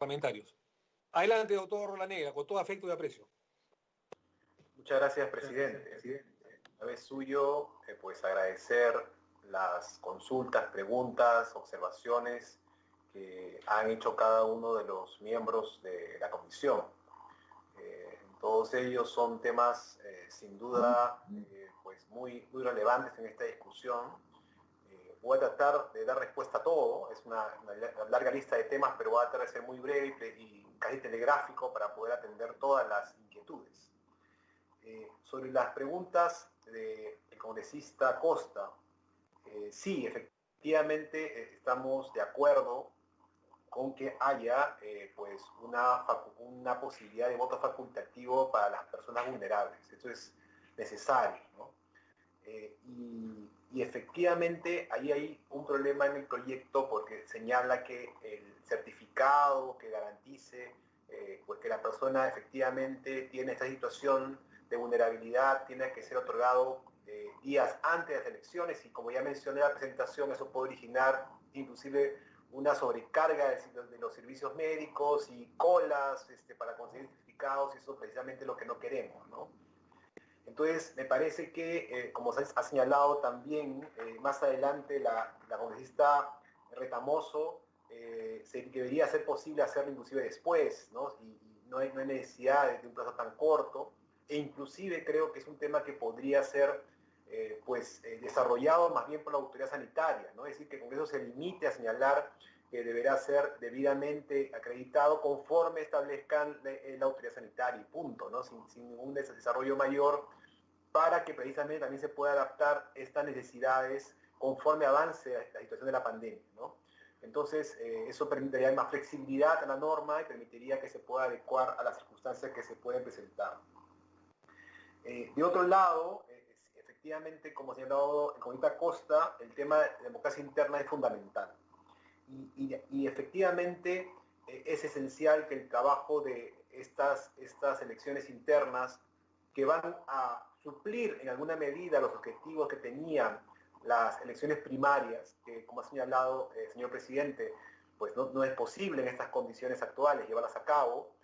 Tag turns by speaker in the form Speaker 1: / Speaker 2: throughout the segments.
Speaker 1: parlamentarios. Adelante, doctor Rolanega, con todo afecto y aprecio.
Speaker 2: Muchas gracias, presidente. A vez suyo, pues agradecer las consultas, preguntas, observaciones que han hecho cada uno de los miembros de la comisión. Todos ellos son temas, sin duda, pues muy relevantes en esta discusión. Voy a tratar de dar respuesta a todo, es una larga lista de temas, pero voy a tratar de ser muy breve y casi telegráfico para poder atender todas las inquietudes. Sobre las preguntas del congresista Costa, sí, efectivamente estamos de acuerdo con que haya pues una posibilidad de voto facultativo para las personas vulnerables. Eso es necesario, ¿no? Y efectivamente ahí hay un problema en el proyecto porque señala que el certificado que garantice pues que la persona efectivamente tiene esta situación de vulnerabilidad tiene que ser otorgado días antes de las elecciones, y como ya mencioné en la presentación, eso puede originar inclusive una sobrecarga de los servicios médicos y colas para conseguir certificados, y eso es precisamente lo que no queremos, ¿no? Entonces, me parece que, como se ha señalado también, más adelante la congresista Retamoso, debería ser posible hacerlo inclusive después, ¿no? Y no hay necesidad de un plazo tan corto, e inclusive creo que es un tema que podría ser desarrollado más bien por la autoridad sanitaria, ¿no? Es decir, que el Congreso se limite a señalar que deberá ser debidamente acreditado conforme establezcan la autoridad sanitaria y punto, ¿no? Sin ningún desarrollo mayor, para que precisamente también se pueda adaptar estas necesidades conforme avance la situación de la pandemia, ¿no? Entonces, eso permitiría más flexibilidad a la norma y permitiría que se pueda adecuar a las circunstancias que se pueden presentar. De otro lado, efectivamente, como señalado el congresista Costa, el tema de democracia interna es fundamental. Y efectivamente es esencial que el trabajo de estas elecciones internas, que van a suplir en alguna medida los objetivos que tenían las elecciones primarias, que como ha señalado el señor presidente, pues no es posible en estas condiciones actuales llevarlas a cabo.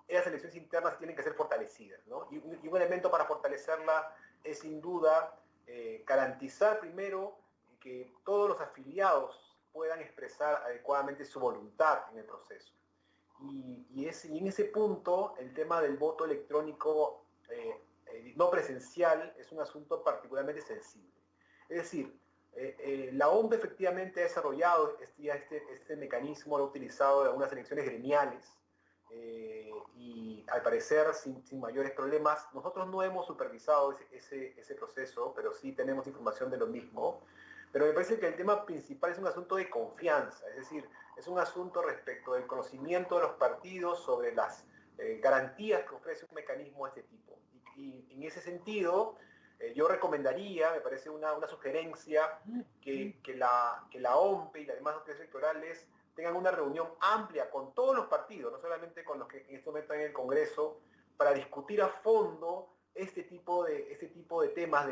Speaker 2: Esas elecciones internas tienen que ser fortalecidas, ¿no? Y un elemento para fortalecerla es sin duda garantizar primero que todos los afiliados puedan expresar adecuadamente su voluntad en el proceso. Y en ese punto, el tema del voto electrónico no presencial es un asunto particularmente sensible. Es decir, la OMP efectivamente ha desarrollado este mecanismo, lo ha utilizado en algunas elecciones gremiales, y al parecer sin mayores problemas. Nosotros no hemos supervisado ese proceso, pero sí tenemos información de lo mismo. Pero me parece que el tema principal es un asunto de confianza, es decir, es un asunto respecto del conocimiento de los partidos sobre las garantías que ofrece un mecanismo de este tipo. Y en ese sentido, yo recomendaría, me parece una sugerencia, que la OMP y las demás autoridades electorales tengan una reunión amplia con todos los partidos, no solamente con los que en este momento están en el Congreso, para discutir a fondo este tipo de temas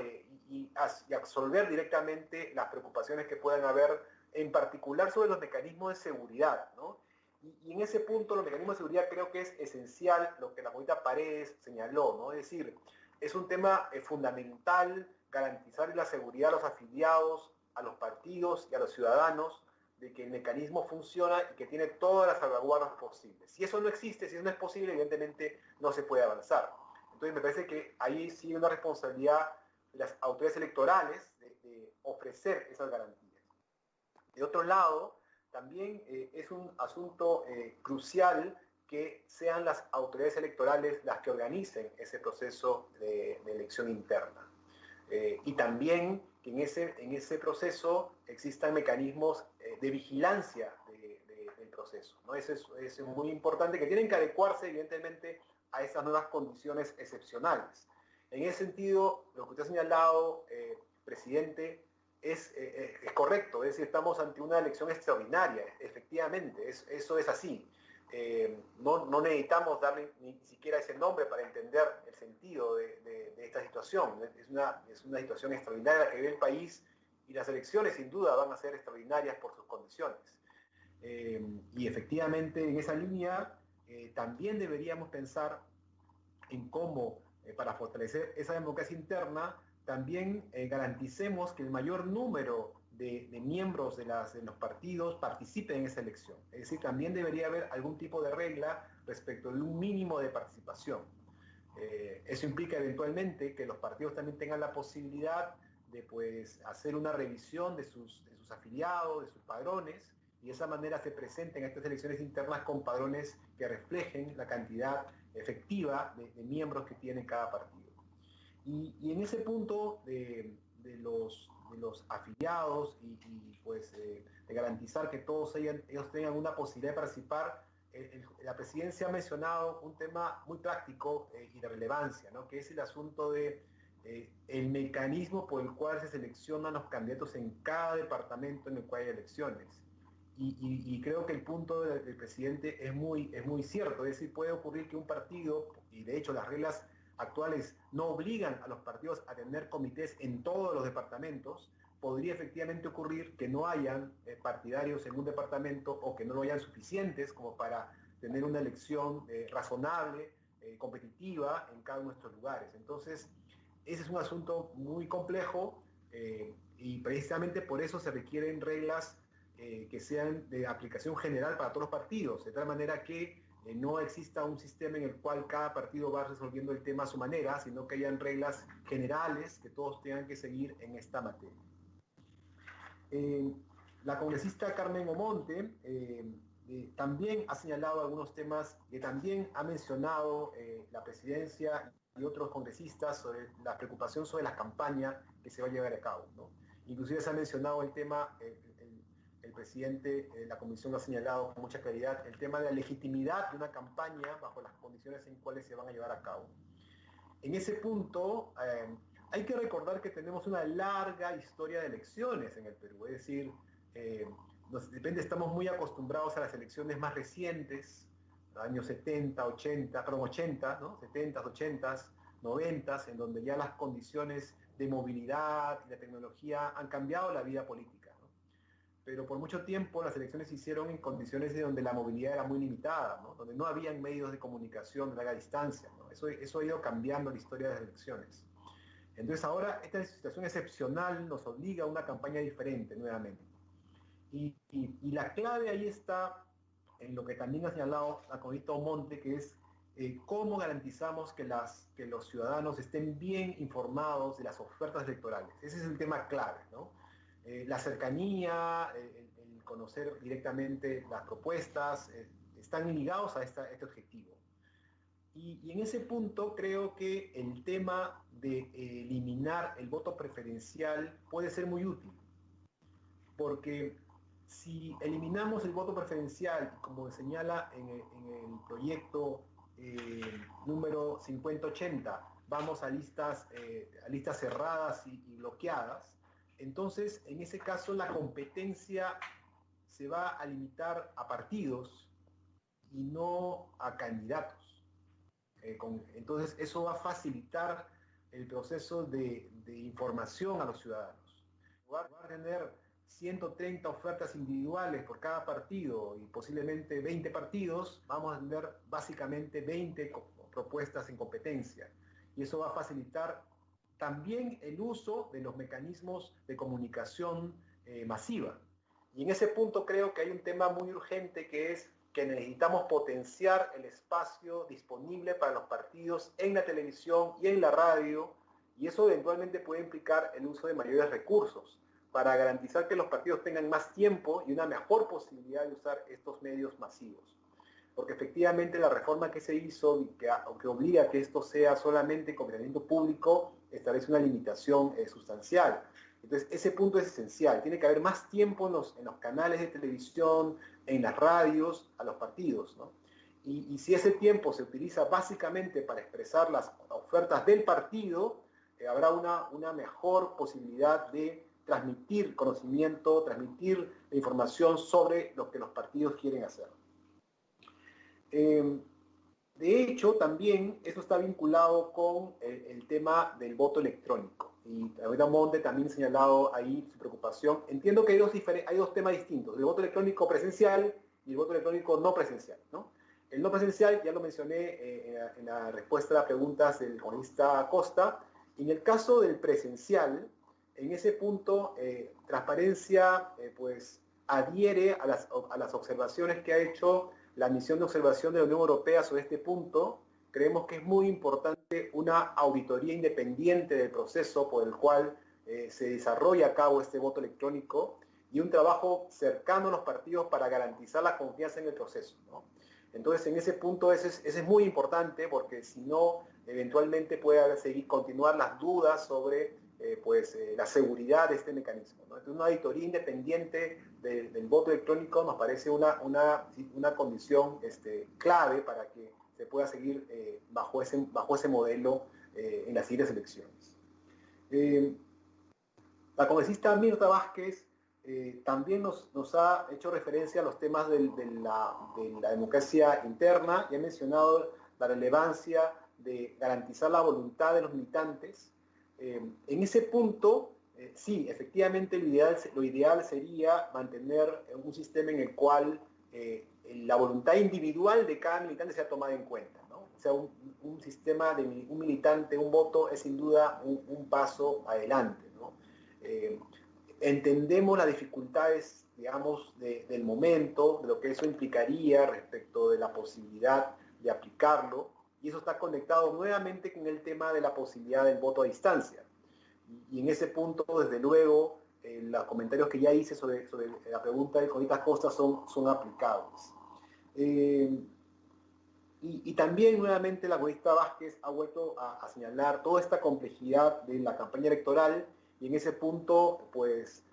Speaker 2: y absolver directamente las preocupaciones que puedan haber, en particular sobre los mecanismos de seguridad, ¿no? Y en ese punto, los mecanismos de seguridad, creo que es esencial lo que la señorita Paredes señaló, ¿no? Es decir, es un tema fundamental garantizar la seguridad a los afiliados, a los partidos y a los ciudadanos, de que el mecanismo funciona y que tiene todas las salvaguardas posibles. Si eso no existe, si eso no es posible, evidentemente no se puede avanzar. Entonces me parece que ahí sí hay una responsabilidad de las autoridades electorales de ofrecer esas garantías. De otro lado, también es un asunto crucial que sean las autoridades electorales las que organicen ese proceso de elección interna. Y también que en ese proceso existan mecanismos de vigilancia del proceso, ¿no? Eso es muy importante, que tienen que adecuarse evidentemente a esas nuevas condiciones excepcionales. En ese sentido, lo que usted ha señalado, presidente, es correcto, es decir, estamos ante una elección extraordinaria, efectivamente, eso es así. No necesitamos darle ni siquiera ese nombre para entender el sentido de esta situación. Es una situación extraordinaria que vive el país, y las elecciones sin duda van a ser extraordinarias por sus condiciones. Y efectivamente en esa línea también deberíamos pensar en cómo, para fortalecer esa democracia interna, también garanticemos que el mayor número de miembros de los partidos participen en esa elección. Es decir, también debería haber algún tipo de regla respecto de un mínimo de participación. Eso implica eventualmente que los partidos también tengan la posibilidad de pues, hacer una revisión de sus afiliados, de sus padrones, y de esa manera se presenten a estas elecciones internas con padrones que reflejen la cantidad efectiva de miembros que tiene cada partido. Y en ese punto de los afiliados pues, de garantizar que todos ellos tengan una posibilidad de participar, la presidencia ha mencionado un tema muy práctico y de relevancia, ¿no? Que es el asunto de el mecanismo por el cual se seleccionan los candidatos en cada departamento en el cual hay elecciones. Y creo que el punto del presidente es muy cierto, es decir, puede ocurrir que un partido, y de hecho las reglas actuales no obligan a los partidos a tener comités en todos los departamentos, podría efectivamente ocurrir que no hayan partidarios en un departamento o que no lo hayan suficientes como para tener una elección razonable, competitiva en cada uno de nuestros lugares. Entonces, ese es un asunto muy complejo y precisamente por eso se requieren reglas que sean de aplicación general para todos los partidos, de tal manera que no exista un sistema en el cual cada partido va resolviendo el tema a su manera, sino que hayan reglas generales que todos tengan que seguir en esta materia. La congresista Carmen Omonte también ha señalado algunos temas que también ha mencionado la presidencia y otros congresistas sobre la preocupación sobre la campaña que se va a llevar a cabo, ¿no? Inclusive se ha mencionado el tema, el presidente de la comisión lo ha señalado con mucha claridad, el tema de la legitimidad de una campaña bajo las condiciones en cuales se van a llevar a cabo. En ese punto, hay que recordar que tenemos una larga historia de elecciones en el Perú, es decir, estamos muy acostumbrados a las elecciones más recientes, años 70, 80, perdón, 80, ¿no? 70, 80, 90, en donde ya las condiciones de movilidad y la tecnología han cambiado la vida política, ¿no? Pero por mucho tiempo las elecciones se hicieron en condiciones de donde la movilidad era muy limitada, ¿no? Donde no habían medios de comunicación de larga distancia, ¿no? Eso ha ido cambiando la historia de las elecciones. Entonces ahora esta situación excepcional nos obliga a una campaña diferente nuevamente. Y la clave ahí está en lo que también ha señalado la congresista Omonte, que es cómo garantizamos que los ciudadanos estén bien informados de las ofertas electorales. Ese es el tema clave, ¿no? La cercanía, el conocer directamente las propuestas, están ligados a este objetivo. Y en ese punto creo que el tema de eliminar el voto preferencial puede ser muy útil, porque si eliminamos el voto preferencial, como señala en el proyecto número 5080, vamos a listas cerradas y bloqueadas, entonces en ese caso la competencia se va a limitar a partidos y no a candidatos. Entonces eso va a facilitar el proceso de información a los ciudadanos. En lugar de tener 130 ofertas individuales por cada partido y posiblemente 20 partidos, vamos a tener básicamente 20 propuestas en competencia. Y eso va a facilitar también el uso de los mecanismos de comunicación masiva. Y en ese punto creo que hay un tema muy urgente, que es que necesitamos potenciar el espacio disponible para los partidos en la televisión y en la radio, y eso eventualmente puede implicar el uso de mayores recursos para garantizar que los partidos tengan más tiempo y una mejor posibilidad de usar estos medios masivos. Porque efectivamente la reforma que se hizo, que obliga a que esto sea solamente con financiamiento público, establece una limitación sustancial. Entonces ese punto es esencial, tiene que haber más tiempo en los canales de televisión, en las radios, a los partidos, ¿no? Y si ese tiempo se utiliza básicamente para expresar las ofertas del partido, habrá una mejor posibilidad de transmitir conocimiento, transmitir la información sobre lo que los partidos quieren hacer. De hecho, también eso está vinculado con el tema del voto electrónico. Y ahorita Monte también ha señalado ahí su preocupación. Entiendo que hay dos temas distintos, el voto electrónico presencial y el voto electrónico no presencial, ¿no? El no presencial, ya lo mencioné en la respuesta a las preguntas del cronista Acosta. En el caso del presencial, en ese punto, Transparencia pues adhiere a las observaciones que ha hecho la misión de observación de la Unión Europea sobre este punto. Creemos que es muy importante una auditoría independiente del proceso por el cual se desarrolla a cabo este voto electrónico y un trabajo cercano a los partidos para garantizar la confianza en el proceso, ¿no? Entonces, en ese punto, ese es muy importante porque si no, eventualmente puede continuar las dudas sobre la seguridad de este mecanismo, ¿no? Entonces, una auditoría independiente del voto electrónico nos parece una condición clave para que se pueda seguir bajo ese modelo en las siguientes elecciones. La congresista Mirta Vázquez también nos ha hecho referencia a los temas de la democracia interna y ha mencionado la relevancia de garantizar la voluntad de los militantes. En ese punto, sí, efectivamente lo ideal sería mantener un sistema en el cual la voluntad individual de cada militante sea tomada en cuenta, ¿no? O sea, un sistema de un militante, un voto, es sin duda un paso adelante, ¿no? Entendemos las dificultades, digamos, del momento, de lo que eso implicaría respecto de la posibilidad de aplicarlo, y eso está conectado nuevamente con el tema de la posibilidad del voto a distancia. Y en ese punto, desde luego, los comentarios que ya hice sobre la pregunta de Conita Costa son aplicables. Y también nuevamente la congresista Vázquez ha vuelto a señalar toda esta complejidad de la campaña electoral, y en ese punto, pues,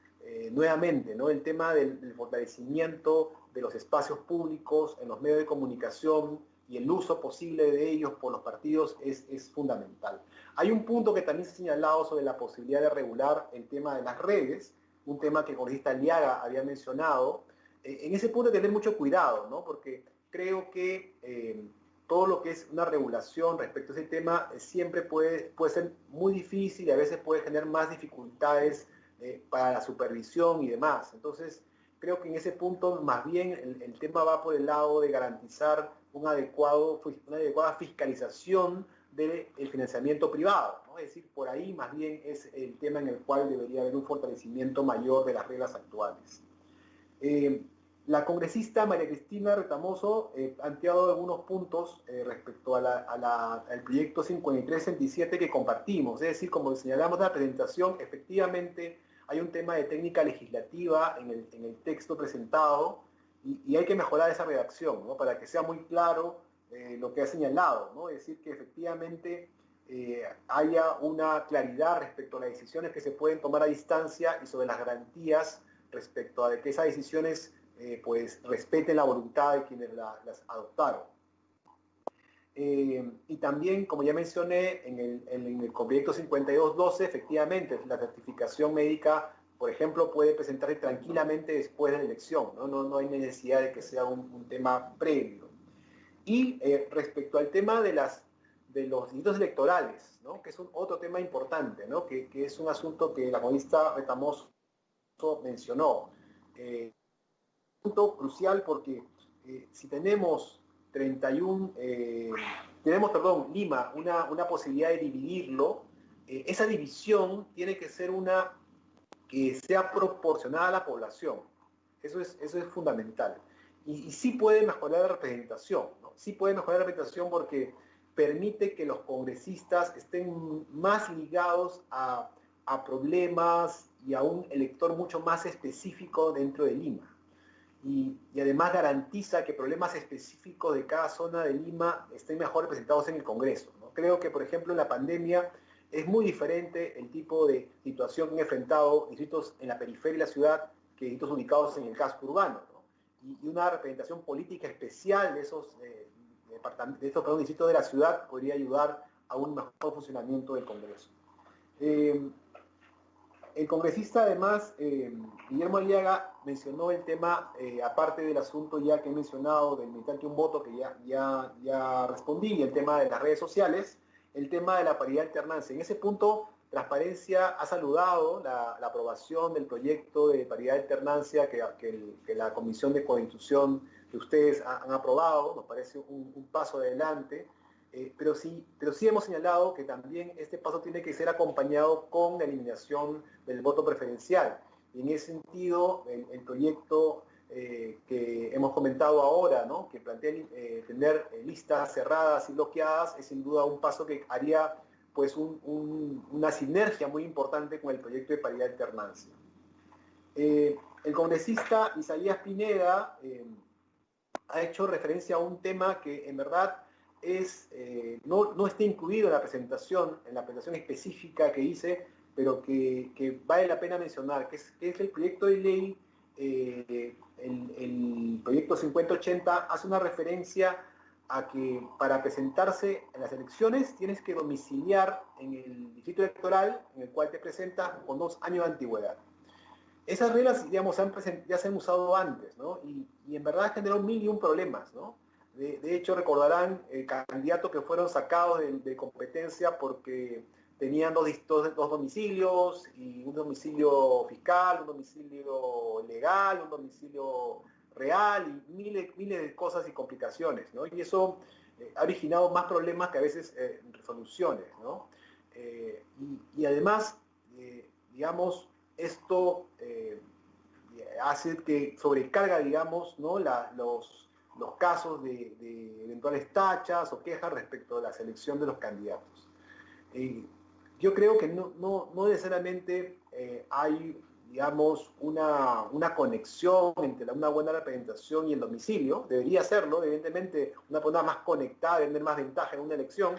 Speaker 2: nuevamente, ¿no? El tema del fortalecimiento de los espacios públicos en los medios de comunicación y el uso posible de ellos por los partidos es fundamental. Hay un punto que también se ha señalado sobre la posibilidad de regular el tema de las redes, un tema que el congresista Aliaga había mencionado. En ese punto hay que tener mucho cuidado, ¿no? Porque creo que todo lo que es una regulación respecto a ese tema siempre puede ser muy difícil y a veces puede generar más dificultades para la supervisión y demás. Entonces, creo que en ese punto más bien el tema va por el lado de garantizar una adecuada fiscalización del financiamiento privado, ¿no? Es decir, por ahí más bien es el tema en el cual debería haber un fortalecimiento mayor de las reglas actuales. La congresista María Cristina Retamoso ha planteado algunos puntos respecto al proyecto 5367 que compartimos. Es decir, como señalamos en la presentación, efectivamente hay un tema de técnica legislativa en el texto presentado y hay que mejorar esa redacción, ¿no? Para que sea muy claro lo que ha señalado, ¿no? Es decir, que efectivamente haya una claridad respecto a las decisiones que se pueden tomar a distancia y sobre las garantías respecto a que esas decisiones pues respeten la voluntad de quienes las adoptaron. Y también, como ya mencioné, en el proyecto 5212, efectivamente, la certificación médica, por ejemplo, puede presentarse tranquilamente después de la elección, ¿no? No hay necesidad de que sea un tema previo. Y respecto al tema de los distritos electorales, ¿no? Que es otro tema importante, ¿no? Que es un asunto que la congresista Retamoso mencionó. Punto crucial porque si tenemos Lima, una posibilidad de dividirlo, esa división tiene que ser una que sea proporcionada a la población. Eso es fundamental. Y sí puede mejorar la representación, ¿no? Sí puede mejorar la representación porque permite que los congresistas estén más ligados a problemas y a un elector mucho más específico dentro de Lima. Y además garantiza que problemas específicos de cada zona de Lima estén mejor representados en el Congreso, ¿no? Creo que, por ejemplo, en la pandemia es muy diferente el tipo de situación que han enfrentado distritos en la periferia de la ciudad que distritos ubicados en el casco urbano, ¿no? Y una representación política especial de estos distritos de la ciudad podría ayudar a un mejor funcionamiento del Congreso. el congresista además, Guillermo Aliaga, mencionó el tema, aparte del asunto ya que he mencionado del mitad que un voto, que ya respondí, y el tema de las redes sociales, el tema de la paridad de alternancia. En ese punto, Transparencia ha saludado la aprobación del proyecto de paridad de alternancia que la Comisión de Constitución que ustedes han aprobado. Nos parece un paso adelante. Pero sí hemos señalado que también este paso tiene que ser acompañado con la eliminación del voto preferencial. Y en ese sentido, el proyecto que hemos comentado ahora, ¿no?, que plantea tener listas cerradas y bloqueadas, es sin duda un paso que haría pues una sinergia muy importante con el proyecto de paridad de alternancia. El congresista Isaías Pineda ha hecho referencia a un tema que en verdad no está incluido en la presentación específica que hice, pero que vale la pena mencionar, que es el proyecto de ley, el proyecto 5080 hace una referencia a que para presentarse en las elecciones tienes que domiciliar en el distrito electoral en el cual te presentas con 2 años de antigüedad. Esas reglas, digamos, ya se han usado antes, ¿no? Y en verdad generó 1001 problemas, ¿no? De hecho, recordarán candidatos que fueron sacados de competencia porque tenían dos domicilios, y un domicilio fiscal, un domicilio legal, un domicilio real, y miles de cosas y complicaciones, ¿no? Y eso ha originado más problemas que a veces resoluciones, ¿no? Y además, digamos, esto hace que sobrecarga, digamos, ¿no?, los casos de eventuales tachas o quejas respecto a la selección de los candidatos. Yo creo que no necesariamente hay, digamos, una conexión entre una buena representación y el domicilio. Debería serlo, evidentemente, una persona más conectada debe tener más ventaja en una elección.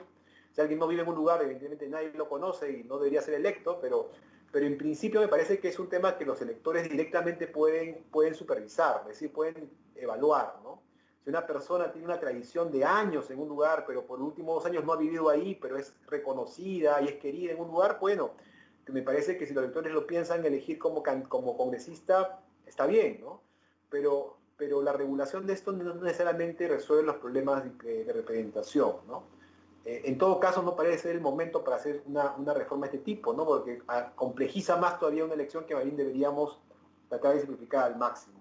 Speaker 2: Si alguien no vive en un lugar, evidentemente nadie lo conoce y no debería ser electo, pero en principio me parece que es un tema que los electores directamente pueden supervisar, es decir, pueden evaluar, ¿no? Si una persona tiene una tradición de años en un lugar, pero por los últimos 2 años no ha vivido ahí, pero es reconocida y es querida en un lugar, bueno, que me parece que si los electores lo piensan elegir como congresista, está bien, ¿no? Pero la regulación de esto no necesariamente resuelve los problemas de representación, ¿no? En todo caso, no parece ser el momento para hacer una reforma de este tipo, ¿no? Porque complejiza más todavía una elección que más bien deberíamos tratar de simplificar al máximo.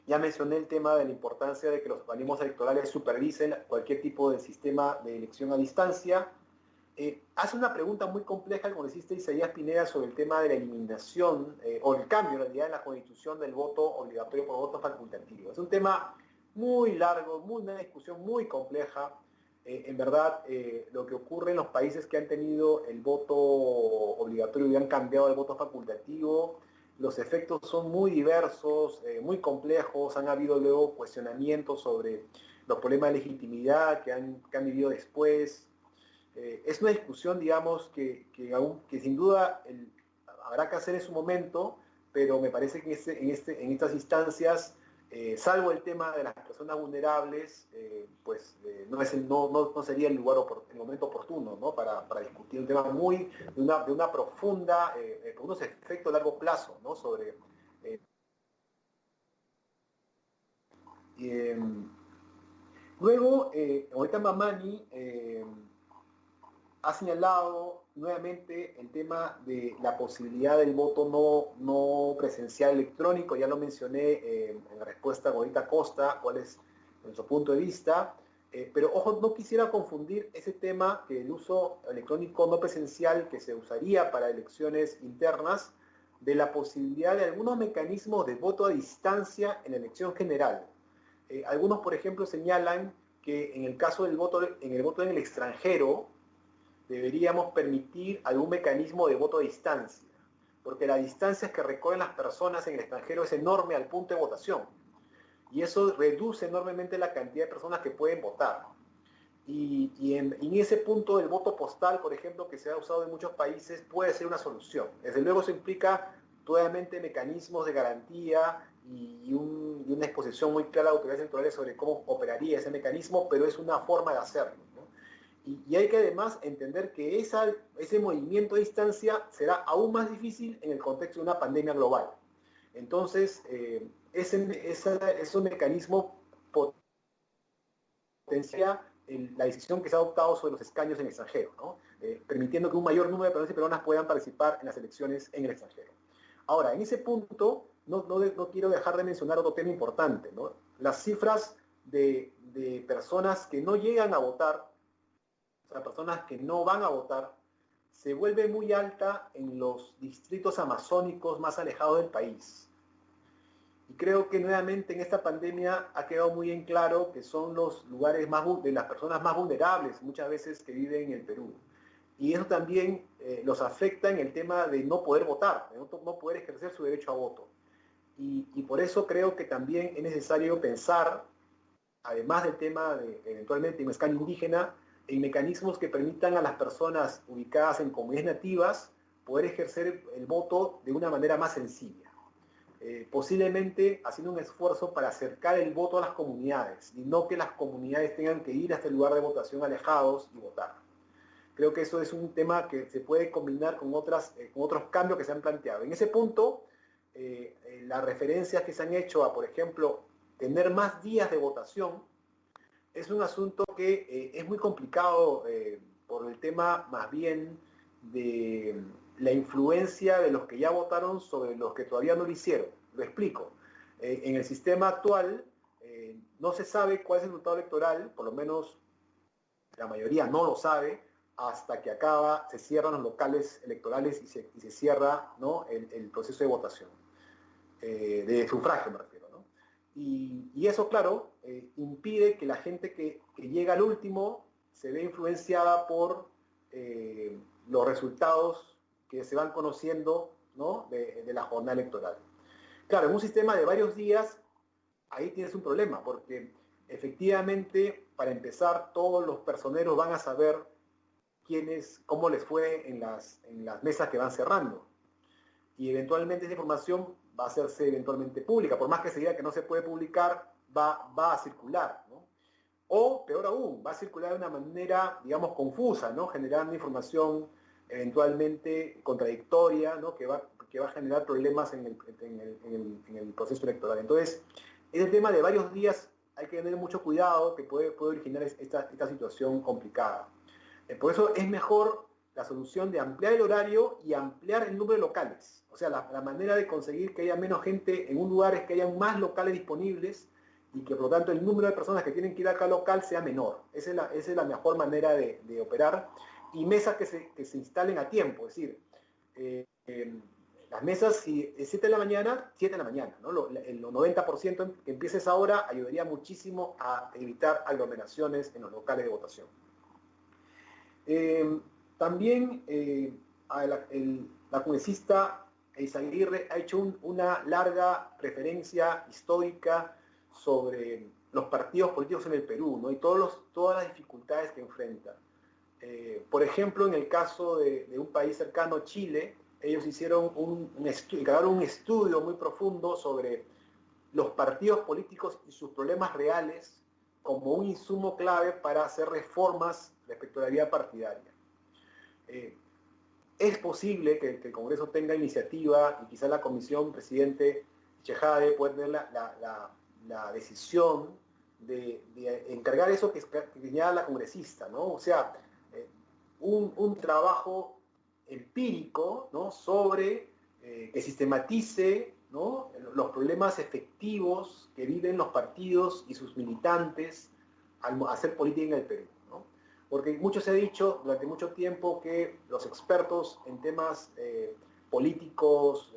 Speaker 2: Ya mencioné el tema de la importancia de que los organismos electorales supervisen cualquier tipo de sistema de elección a distancia. Hace una pregunta muy compleja el congresista Isaías Pineda sobre el tema de la eliminación o el cambio en realidad en la constitución del voto obligatorio por voto facultativo. Es un tema muy largo, una discusión muy compleja. En verdad, lo que ocurre en los países que han tenido el voto obligatorio y han cambiado al voto facultativo, los efectos son muy diversos, muy complejos. Han habido luego cuestionamientos sobre los problemas de legitimidad que han vivido después. Es una discusión, digamos, que sin duda habrá que hacer en su momento, pero me parece que en estas instancias, salvo el tema de las personas vulnerables, no sería el momento oportuno, ¿no?, para discutir un tema de una profunda, con unos efectos a largo plazo, ¿no?, sobre... luego, ahorita Mamani ha señalado nuevamente el tema de la posibilidad del voto no presencial electrónico. Ya lo mencioné en la respuesta a Gorita Costa, cuál es nuestro punto de vista. Pero ojo, no quisiera confundir ese tema, que el uso electrónico no presencial que se usaría para elecciones internas, de la posibilidad de algunos mecanismos de voto a distancia en la elección general. Algunos, por ejemplo, señalan que en el caso del voto en el extranjero, deberíamos permitir algún mecanismo de voto a distancia, porque la distancia que recorren las personas en el extranjero es enorme al punto de votación, y eso reduce enormemente la cantidad de personas que pueden votar. Y en ese punto del voto postal, por ejemplo, que se ha usado en muchos países, puede ser una solución. Desde luego eso implica totalmente mecanismos de garantía y una exposición muy clara de autoridades electorales sobre cómo operaría ese mecanismo, pero es una forma de hacerlo, ¿no? Y hay que además entender que ese movimiento a distancia será aún más difícil en el contexto de una pandemia global. Entonces, ese mecanismo potencia la decisión que se ha adoptado sobre los escaños en el extranjero, ¿no? Permitiendo que un mayor número de peruanos y peruanas puedan participar en las elecciones en el extranjero. Ahora, en ese punto, no quiero dejar de mencionar otro tema importante, ¿no? Las cifras de personas que no llegan a votar, o sea, personas que no van a votar, se vuelve muy alta en los distritos amazónicos más alejados del país. Y creo que nuevamente en esta pandemia ha quedado muy en claro que son los lugares de las personas más vulnerables muchas veces que viven en el Perú. Y eso también los afecta en el tema de no poder votar, de no poder ejercer su derecho a voto. Y por eso creo que también es necesario pensar, además del tema de eventualmente un escaño indígena, en mecanismos que permitan a las personas ubicadas en comunidades nativas poder ejercer el voto de una manera más sencilla. Posiblemente haciendo un esfuerzo para acercar el voto a las comunidades y no que las comunidades tengan que ir hasta el lugar de votación alejados y votar. Creo que eso es un tema que se puede combinar con otros cambios que se han planteado. En ese punto, las referencias que se han hecho a, por ejemplo, tener más días de votación, es un asunto que es muy complicado por el tema más bien de la influencia de los que ya votaron sobre los que todavía no lo hicieron. Lo explico. En el sistema actual no se sabe cuál es el resultado electoral, por lo menos la mayoría no lo sabe, hasta que se cierran los locales electorales y se cierra, ¿no?, el proceso de votación, de sufragio me refiero. Y eso, claro, impide que la gente que llega al último se ve influenciada por los resultados que se van conociendo, ¿no?, de la jornada electoral. Claro, en un sistema de varios días, ahí tienes un problema, porque efectivamente, para empezar, todos los personeros van a saber cómo les fue en las mesas que van cerrando. Y eventualmente esa información va a hacerse eventualmente pública. Por más que se diga que no se puede publicar, va a circular, ¿no? O, peor aún, va a circular de una manera, digamos, confusa, ¿no?, generando información eventualmente contradictoria, ¿no?, que va a generar problemas en el proceso electoral. Entonces, ese tema de varios días hay que tener mucho cuidado, que puede originar esta situación complicada. Por eso es mejor la solución de ampliar el horario y ampliar el número de locales. O sea, la manera de conseguir que haya menos gente en un lugar es que haya más locales disponibles y que por lo tanto el número de personas que tienen que ir a cada local sea menor. Esa es la mejor manera de operar. Y mesas que se instalen a tiempo, es decir, las mesas, si es 7 de la mañana, 7 de la mañana, ¿no? El 90% que empiece esa hora ayudaría muchísimo a evitar aglomeraciones en los locales de votación. También la congresista Eizaguirre ha hecho una larga referencia histórica sobre los partidos políticos en el Perú, ¿no?, y todas las dificultades que enfrentan. Por ejemplo, en el caso de un país cercano, Chile, ellos hicieron encargaron un estudio muy profundo sobre los partidos políticos y sus problemas reales como un insumo clave para hacer reformas respecto a la vida partidaria. Es posible que el Congreso tenga iniciativa y quizá la Comisión, presidente Chejade, puede tener la decisión de encargar eso que señala la congresista, ¿no? O sea, un trabajo empírico, ¿no?, sobre que sistematice, ¿no?, los problemas efectivos que viven los partidos y sus militantes al hacer política en el Perú, ¿no? Porque mucho se ha dicho durante mucho tiempo que los expertos en temas políticos,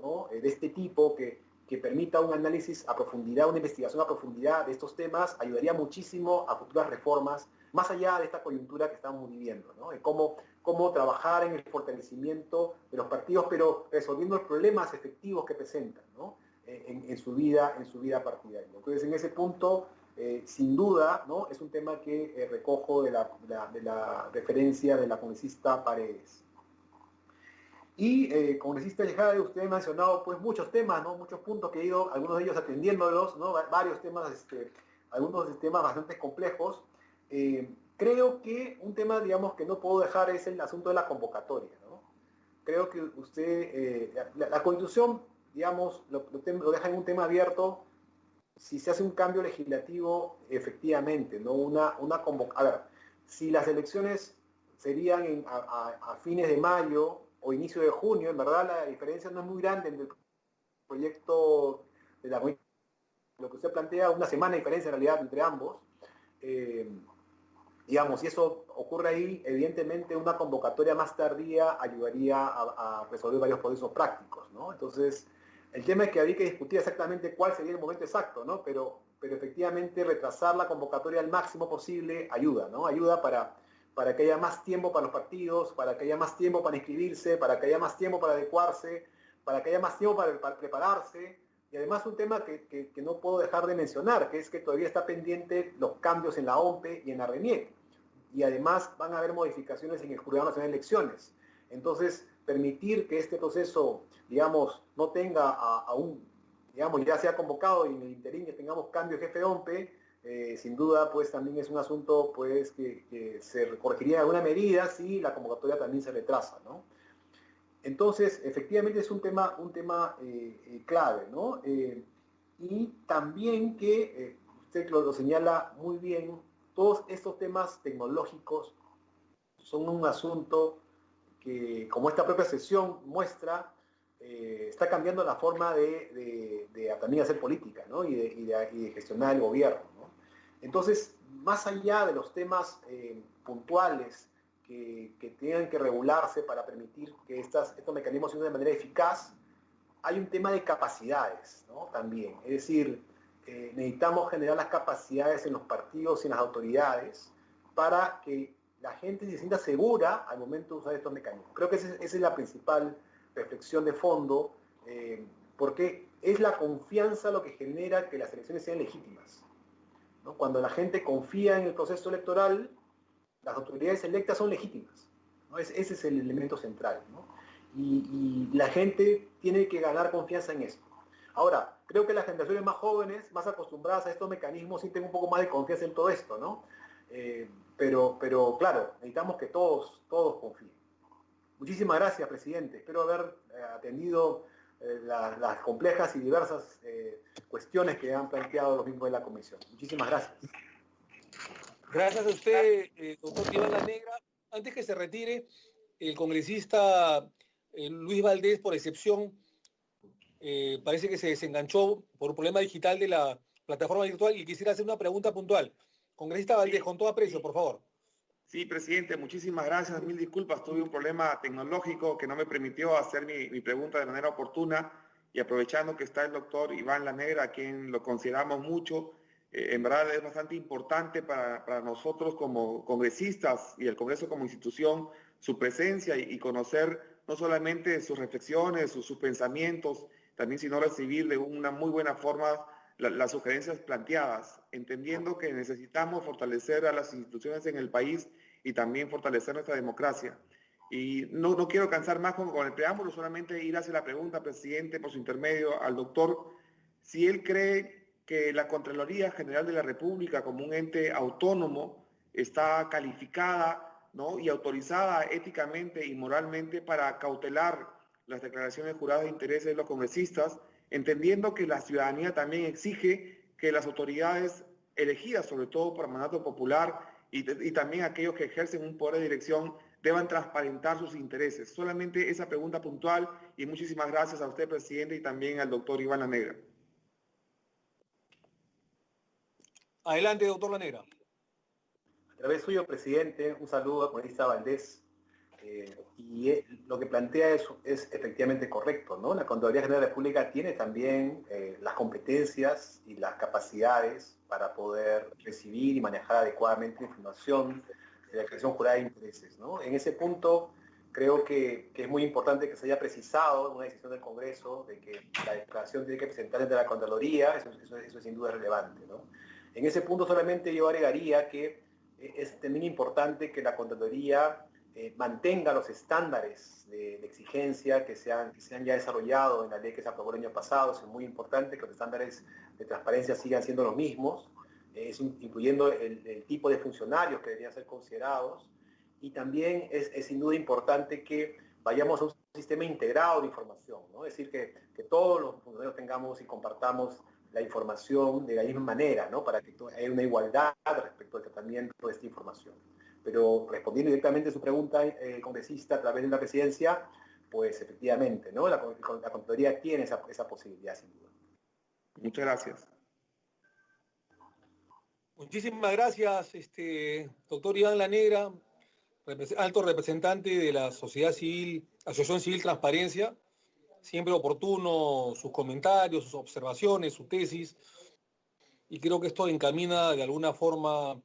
Speaker 2: ¿no?, de este tipo que permita un análisis a profundidad, una investigación a profundidad de estos temas, ayudaría muchísimo a futuras reformas, más allá de esta coyuntura que estamos viviendo, ¿no?, de cómo trabajar en el fortalecimiento de los partidos, pero resolviendo los problemas efectivos que presentan, ¿no?, en su vida partidaria. Entonces, en ese punto, sin duda, ¿no?, es un tema que recojo de la referencia de la congresista Paredes. Y congresista Tejada, usted ha mencionado pues muchos temas, ¿no? Muchos puntos que he ido, algunos de ellos atendiéndolos, ¿no? Varios temas, algunos temas bastante complejos. Creo que un tema, digamos, que no puedo dejar es el asunto de la convocatoria, ¿no? Creo que usted, la Constitución, digamos, lo deja en un tema abierto si se hace un cambio legislativo efectivamente, ¿no? A ver, si las elecciones serían a fines de mayo o inicio de junio, en verdad la diferencia no es muy grande entre el proyecto de lo que usted plantea, una semana de diferencia en realidad entre ambos. Digamos, si eso ocurre ahí, evidentemente una convocatoria más tardía ayudaría a resolver varios procesos prácticos, ¿no? Entonces, el tema es que habría que discutir exactamente cuál sería el momento exacto, ¿no? Pero efectivamente retrasar la convocatoria al máximo posible ayuda, ¿no? Ayuda para que haya más tiempo para los partidos, para que haya más tiempo para inscribirse, para que haya más tiempo para adecuarse, para que haya más tiempo para prepararse. Y además un tema que no puedo dejar de mencionar, que es que todavía está pendiente los cambios en la OMPE y en la RENIEC. Y además van a haber modificaciones en el Jurado Nacional de Elecciones. Entonces, permitir que este proceso, digamos, no tenga digamos, ya sea convocado y en el interín que tengamos cambio de jefe de OMPE, sin duda, pues también es un asunto, pues, que se corregiría alguna medida si la convocatoria también se retrasa, ¿no? Entonces, efectivamente es un tema clave, ¿no? Y también que usted lo señala muy bien, todos estos temas tecnológicos son un asunto que, como esta propia sesión muestra, está cambiando la forma de también hacer política, ¿no? y de gestionar el gobierno, ¿no? Entonces, más allá de los temas puntuales que tengan que regularse para permitir que estos mecanismos se usen de manera eficaz, hay un tema de capacidades, ¿no? También. Es decir, necesitamos generar las capacidades en los partidos y en las autoridades para que la gente se sienta segura al momento de usar estos mecanismos. Creo que esa es la principal reflexión de fondo, porque es la confianza lo que genera que las elecciones sean legítimas, ¿no? Cuando la gente confía en el proceso electoral, las autoridades electas son legítimas, ¿no? Ese es el elemento central, ¿no? Y la gente tiene que ganar confianza en esto. Ahora, creo que las generaciones más jóvenes, más acostumbradas a estos mecanismos, sienten un poco más de confianza en todo esto, ¿no? Pero claro, necesitamos que todos confíen. Muchísimas gracias, presidente. Espero haber atendido las complejas y diversas cuestiones que han planteado los miembros de la comisión. Muchísimas gracias.
Speaker 1: Gracias a usted, doctor Iván La Negra. Antes que se retire, el congresista Luis Valdés, por excepción, parece que se desenganchó por un problema digital de la plataforma virtual y quisiera hacer una pregunta puntual. Congresista Valdés, con todo aprecio, por favor.
Speaker 3: Sí, presidente, muchísimas gracias. Mil disculpas, tuve un problema tecnológico que no me permitió hacer mi pregunta de manera oportuna y aprovechando que está el doctor Iván La Negra, a quien lo consideramos mucho, en verdad es bastante importante para nosotros como congresistas y el Congreso como institución su presencia y conocer no solamente sus reflexiones, sus pensamientos, también sino recibir de una muy buena forma las sugerencias planteadas, entendiendo que necesitamos fortalecer a las instituciones en el país y también fortalecer nuestra democracia. Y no quiero cansar más con el preámbulo, solamente ir a hacer la pregunta, presidente, por su intermedio, al doctor, si él cree que la Contraloría General de la República como un ente autónomo está calificada, ¿no?, y autorizada éticamente y moralmente para cautelar las declaraciones juradas de intereses de los congresistas, entendiendo que la ciudadanía también exige que las autoridades elegidas, sobre todo por mandato popular, y también aquellos que ejercen un poder de dirección, deban transparentar sus intereses. Solamente esa pregunta puntual y muchísimas gracias a usted, presidente, y también al doctor Iván La Negra.
Speaker 1: Adelante, doctor La Negra.
Speaker 2: A través suyo, presidente, un saludo a Congresista Valdés. Lo que plantea es efectivamente correcto, ¿no? La Contraloría General de la República tiene también las competencias y las capacidades para poder recibir y manejar adecuadamente información de la declaración jurada de intereses, ¿no? En ese punto creo que es muy importante que se haya precisado en una decisión del Congreso de que la declaración tiene que presentar ante la Contraloría, eso sin duda es relevante, ¿no? En ese punto solamente yo agregaría que es también importante que la Contraloría mantenga los estándares de exigencia que se han ya desarrollado en la ley que se aprobó el año pasado. Es muy importante que los estándares de transparencia sigan siendo los mismos, incluyendo el tipo de funcionarios que deberían ser considerados. Y también es sin duda importante que vayamos a un sistema integrado de información, ¿no? Es decir, que todos los funcionarios tengamos y compartamos la información de la misma manera, ¿no? Para que haya una igualdad respecto al tratamiento de esta información. Pero respondiendo directamente a su pregunta, congresista, a través de la presidencia, pues efectivamente, ¿no? La Contraloría tiene esa posibilidad, sin duda.
Speaker 3: Muchas gracias.
Speaker 1: Muchísimas gracias, doctor Iván Lanegra, alto representante de la Sociedad Civil, Asociación Civil Transparencia. Siempre oportuno sus comentarios, sus observaciones, su tesis. Y creo que esto encamina de alguna forma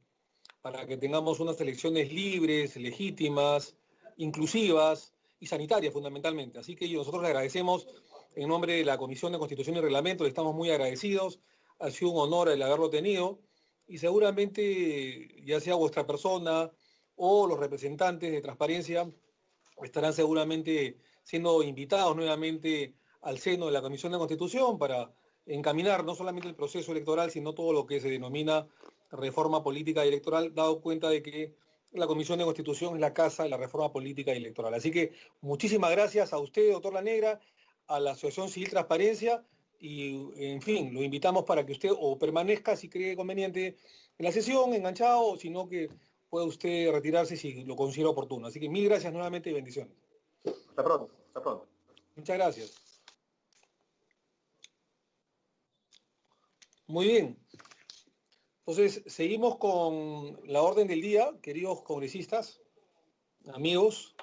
Speaker 1: para que tengamos unas elecciones libres, legítimas, inclusivas y sanitarias fundamentalmente. Así que nosotros le agradecemos en nombre de la Comisión de Constitución y Reglamento, le estamos muy agradecidos. Ha sido un honor el haberlo tenido y seguramente ya sea vuestra persona o los representantes de Transparencia estarán seguramente siendo invitados nuevamente al seno de la Comisión de Constitución para encaminar no solamente el proceso electoral, sino todo lo que se denomina reforma política y electoral, dado cuenta de que la Comisión de Constitución es la casa de la reforma política y electoral. Así que muchísimas gracias a usted, doctor Lanegra, a la Asociación Civil Transparencia y, en fin, lo invitamos para que usted o permanezca si cree conveniente en la sesión, enganchado, o sino que puede usted retirarse si lo considera oportuno. Así que mil gracias nuevamente y bendiciones.
Speaker 2: Hasta pronto, hasta pronto.
Speaker 1: Muchas gracias. Muy bien. Entonces, seguimos con la orden del día, queridos congresistas, amigos.